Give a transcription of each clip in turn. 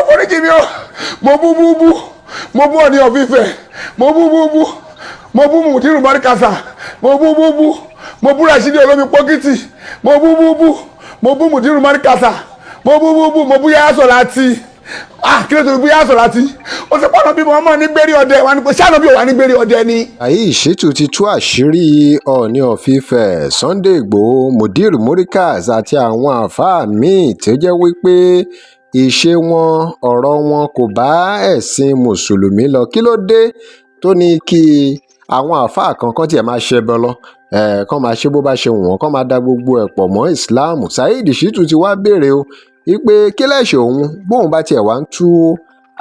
foríjì mi o mo bú OONI of Ife mo bú Mudir morikas mo bú Rashidi olómi pọ́kìtì mo bú Mudir morikas mo bú Yeye Awon láti kí ló tó bí Yeye Awon láti ó sì pọ́nà bí mo mọ̀ ní gbérí ọdẹ wa ni pé ṣáà náà bí wà ní gbérí ọdẹ ni. SAHEED SHITTU ti tú àṣírí OONI of Ife Sunday Igboho Mudir morikas àti àwọn àáfàá míì tó jẹ́ wípé ìṣe wọn ọ̀rọ̀ wọn kò bá ẹ̀sìn mùsùlùmí lọ. Kí ló dé tó ní kí àwọn àáfàá kan tiẹ̀ máa ṣẹbọ lọ kán máa ṣe bó bá ṣe wọ̀n kán máa da gbogbo ẹ̀ pọ̀ mọ́ Islam? SAHEED SHITTU ti wá béèrè o wípé kí lẹ̀ṣẹ̀ òun bóun bá tiẹ̀ wá ń tú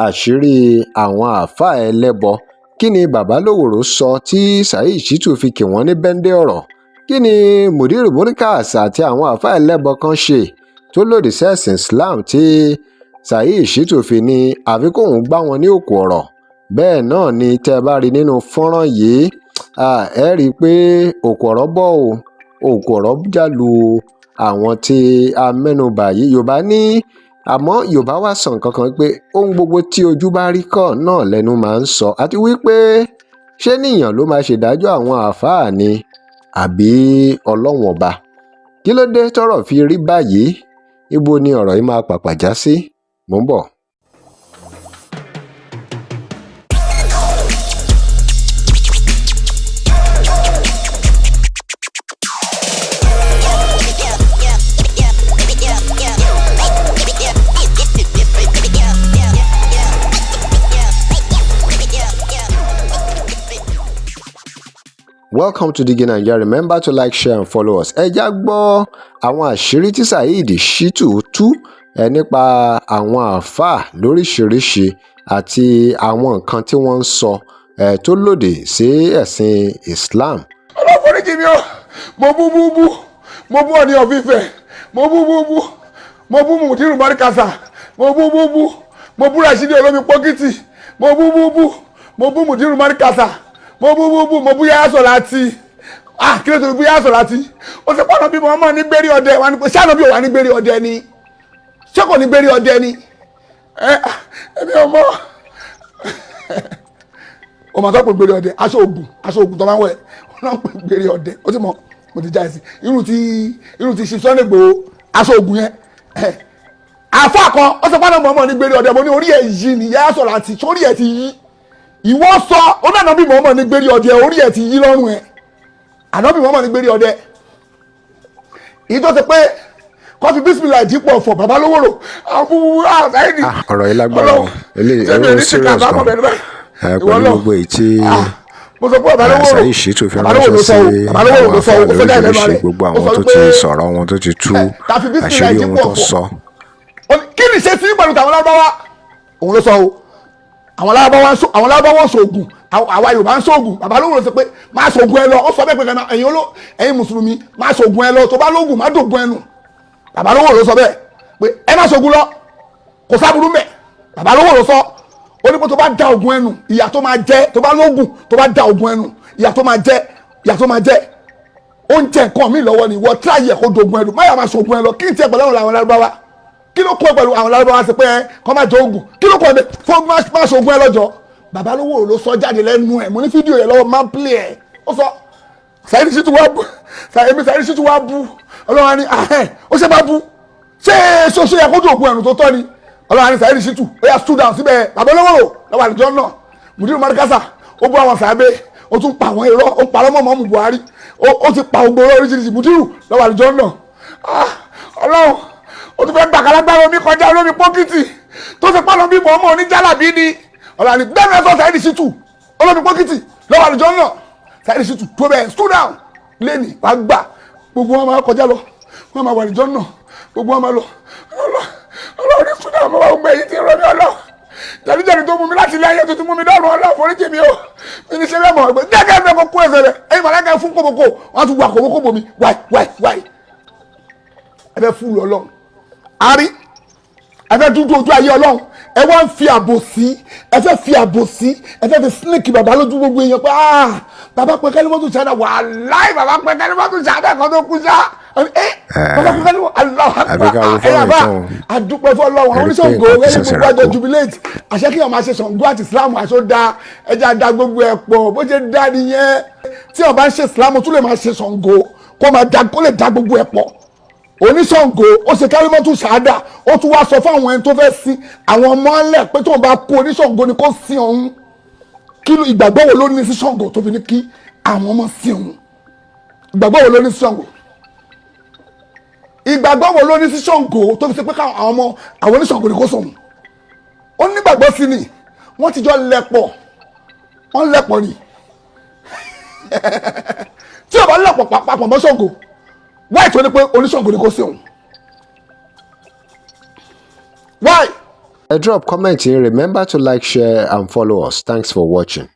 àṣírí àwọn àáfàá ẹlẹ́bọ. Kí ni bàbá lówòrò sọ tí SAHEED SHITTU fi kì wọ́n ní bẹ́ńdẹ́ ọ̀rọ̀? Kí ni Mudir morikas àti àwọn àáfàá ẹlẹ́bọ kan ṣe tó lòdì sí ẹ̀sìn Islam tí SAHEED SHITTU fi ní àfi kóun gbá wọn ní òkú ọ̀rọ̀? Bẹ́ẹ̀ náà ni tẹ́ ẹ bá rí nínú fọ́nrán yìí ẹ rí i pé òkú ọ̀rọ̀ bọ̀ o òkú ọ̀rọ̀ jàlù àwọn tí a mẹ́nubà yìí. Yorùbá ní àmọ́ Yorùbá wá sọ nǹkan kan pé ohun gbogbo tí ojú bá rí kọ́ náà lẹ́nu máa ń sọ, àti wípé ṣé níyàn ló máa ṣèdájọ́ àwọn àáfàá ni àbí Ọlọ́run ọba? Kí ló dé tọ́rọ̀ fi rí báyìí? Ibo ni ọ̀rọ̀ yìí máa pàpà já sí? Mò ń bọ̀. Welcome to Digi Naija. Remember to like, share and follow us. Ẹ já gbọ́ àwọn àṣírí tí SAHEED SHITTU tú nípa àwọn àáfàá lóríṣiríṣi àti àwọn nǹkan tí wọ́n ń sọ tó lòdì sí ẹ̀sìn Islam. Ọlọ́run foríjì mi o mo bú OONI of Ife mo bú Mudir morikas mo bú Rashidi olómi pọ́kìtì mo bú Mudir morikas mo bú Yeye Awon láti kí ló tó bí Yeye Awon láti ó sì pọ́nà bí mo mọ̀ ní gbérí ọdẹ wa ni pé ṣáà náà bí wà ní gbérí ọdẹ ni ṣé kò ní gbérí ọdẹ ni ẹbí ọmọ ọmọ tó pè gbérí ọdẹ aṣọ ògùn tó máa ń wẹ̀ wọn náà pè gbérí ọdẹ ó ti mọ mo ti já ẹ sí irú ti ṣe Sunday Igboho aṣọ ògùn yẹn àfọ àkọ ó sì pọ́nà mọ̀ ní gbérí ọdẹ mo ní orí ẹ̀ yí ni Yeye Awon láti sórí ẹ̀ ti yí ìwọ sọ ó náà bí mọ̀ọ́mọ̀ ní gbérí ọdẹ orí ẹ̀ ti yí lọ́rùn ẹ̀ ànábì mọ̀ọ́mọ̀ ní gbérí ọdẹ èyí tó ti pé kọfí bísímìlà ìdípọ̀ ọ̀fọ̀ bàbá lówóró SAHEED. Ọ̀rọ̀ yìí lágbára o eléyìí ẹ̀rọ serious gan pẹ̀lú gbogbo èyí tí SAHEED SHITTu fi ránṣẹ́ sí àwọn àfáà lóríṣiríṣi gbogbo àwọn tó ti sọ̀rọ̀ wọn tó ti tú àṣírí ohun tó sọ. kí ni ṣe sí pẹ̀lú tàwọn lábáwá òun ló sọ o àwọn lábáwá sóògùn àwa Yorùbá ń sóògùn bàbá lówóró sọ pé máa sóògùn ẹ lọ ó sọ bẹ́ẹ̀ pé ẹ̀yin mùsùlùmí máa sóògùn ẹ lọ tó bá lóògùn má dògùn ẹnu bàbá lówóró sọ bẹ́ẹ̀ pé ẹ má sóògùn lọ kò sábúrú mẹ́ bàbá lówóró sọ ó ní pé tó bá da ògùn ẹnu ìyà tó máa jẹ tó bá lóògùn tó bá da ògùn ẹnu ìyà tó máa jẹ oúnjẹ nǹkan mi lọ́wọ́ ni wọ́n tíráyẹ̀ kó dògùn ẹnu má yà máa sóògùn ẹ lọ kí n tiẹ̀ pẹ̀lú àwọn lárúbáwá kí ló kọ́ pẹ̀lú àwọn lárúbáwá sí pé kọ́ máa jẹ ògùn kí ló kọ́ ẹ fún má sóògùn ẹ lọ́jọ́ bàbá lówóró ló sọ jáde lẹ́nu ẹ̀ mo ní fídíò yẹn lọ́wọ́ máa ń play ẹ̀ ó sọ SAHEED SHITTU wá bú ọlọ́wọ́ ni ó ṣe bá bú ṣé ṣoṣo yẹ kó dògùn ẹnu tó tọ́ ni ọlọ́wọ́ ni SAHEED SHITTU ó yà stood down síbẹ̀ bàbá lówóró lọ́wọ́ àdìjọ́ náà Mudir morikas ó bú àwọn sàábé ó tún pa àwọn irọ́ ó parọ́ mọ́ Muhammadu Buhari ó ti pa ògbóró oríṣiríṣi Mudir lọ́wọ́ àdìjọ́ náà ọlọ́run ó tún fẹ́ gbàkàlágbára omi kọjá olómi pọ́kìtì tó fi pálọ̀ bí mọ̀ọ́mọ́ oníjàlábí ni ọ̀làní bẹ́ẹ̀ mẹ́fọ́ SAHEED SHITTU olómi pọ́kìtì lọ́wọ́ àdìjọ́ náà SAHEED SHITTU tó bẹ́ẹ̀ stood down lẹ́nì wàá gbà gbogbo wọn máa kọjá lọ wọn máa wà àdìjọ́ náà gbogbo wọn máa lọ ọlọ́run stood down mo máa gbẹ èyí tí ń rọ ní ọlọ́ jẹ̀díjẹ̀dí tó mú mi láti ilé ayé tó ti mú mi dọ́rùn ọlọ́ foríjì mi o mi ní ṣe bẹ́ẹ̀ mọ̀ ọ̀gbẹ́ gẹ́gẹ́ bẹ́ẹ̀ kó kú ẹsẹ̀ rẹ̀ ẹ̀yin màláíkà fún kòbókò wọn tún wà kòbókò mi wáì ẹ fẹ́ fún ọlọ́run àárí ẹ fẹ́ dúdú ojú ayé ọlọ́run ẹ wá ń fi àbòsí ẹ fẹ́ fi snake bàbá lójú gbogbo èèyàn pé bàbá pẹ́ kẹ́lí mọ́tò ṣáná wàláì bàbá pẹ́ kẹ́lí mọ́tò ṣáná kan tó kú ṣá àdúpẹ́ fún Ọlọ́run àwọn oníṣàngó ẹni gbogbo àjọ jubilate àṣẹ kí wọ́n máa ṣe Ṣàngó àti Islam aṣọ da ẹja da gbogbo ẹ̀ pọ̀ bó ṣe dá nìyẹn tí wọ́n bá ń ṣe Islam tún lè máa ṣe Ṣàngó kó lè da gbogbo ẹ̀ pọ̀ oníṣàngó ó ṣe kárímọ́tù ṣáádà ó tún wá sọ fún àwọn ẹni tó fẹ́ sin àwọn ọmọ ńlẹ̀ pé tóun bá kú oníṣàngó ni kó sin òun kí ìgbàgbọ́ wo ló ní sí Ṣàngó tó fi ní kí àwọn ọmọ sin òun ìgbàgbọ́ wo ló ní sí Ṣàngó ìgbàgbọ́ wo ló ní sí Ṣàngó tó fi ṣe pé àwọn oníṣàngó ni kó sọ̀hún ó nígbàgbọ́ sí ni wọ́n ti jọ lẹ̀pọ̀ wọ́n lẹ̀pọ̀ ni tí o bá lẹ̀pọ̀ papọ̀ mọ́ Ṣàngó why tó ní pé oníṣàngó ni kó sí òun why. Drop comment here. Remember to like, share and follow us. Thanks for watching.